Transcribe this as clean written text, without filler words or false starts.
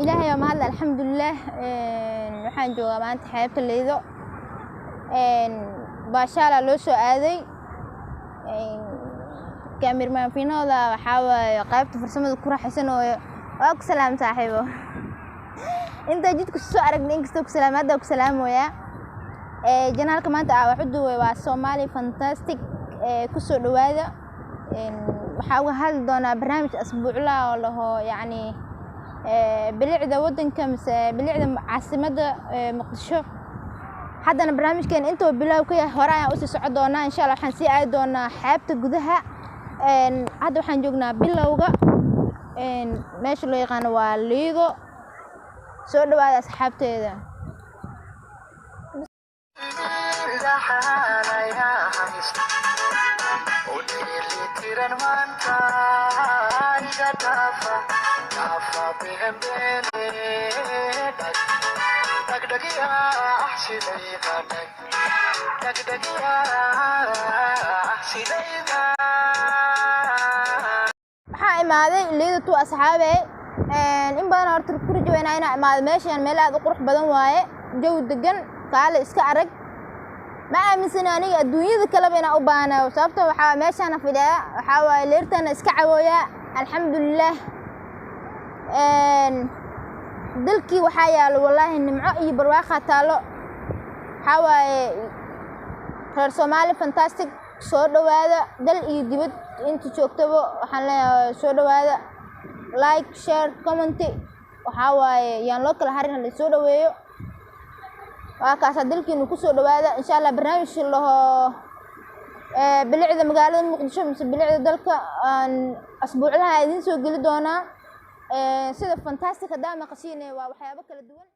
إلهي وما هذا الحمد لله waxaan joogaa maanta xeebta Lido baashaala loo soo aaday cameraman finooda waxa way qaybta farsamada ku raaxaysan oo waa ku salaam saaxiibo inta jidku soo aragnay inkastoo ku salaamada ku salaamoya janaalka maanta waxa duway waa Somali Fantastic ku soo dhawaada waxa uga hadli doonaa barnaamij asbuucla oo laho yani bilicda wadanka mise bilicda caasimada Muqdisho haddana barnaamijkeen intuu bilow ka yahay hore ayaan u sii socon doonaa insha Allah waxaan sii aadi doonaa xeebta gudaha hadda waxaan joognaa bilowga meesha loo yaqaan waa Lido soo dhawaada asxaabteeda waxaa imaaday Lido asxaabey in badan horta ku rajaynaa inaan imaado meeshan meel aad u qurux badan waaye jawi degan kaale iska arag ma aaminsana aniga adduunyada kale inaan u baanayo sababtoo waxa meeshan fadhiya waxa waaye leertana iska cawooya alxamdulillah dalkii waxa yaalo wallahi nimco iyo barwaaqo taalo waxa waaye reer Somali Fantastic soo dhawaada dal iyo dibad inta joogtaba waxaan leeyahay soo dhawaada like share comment waxa waaye yaan loo kala harin la soo dhaweeyo waa kaas dalkiinu ku soo dhawaada insha Allah barnaamij laho bilicda magaalada Muqdisho mise bilicda dalka asbuuclaha idin soo gali doona sida Fantastic hadda ma qashiinay waa waxyaabo kala duwan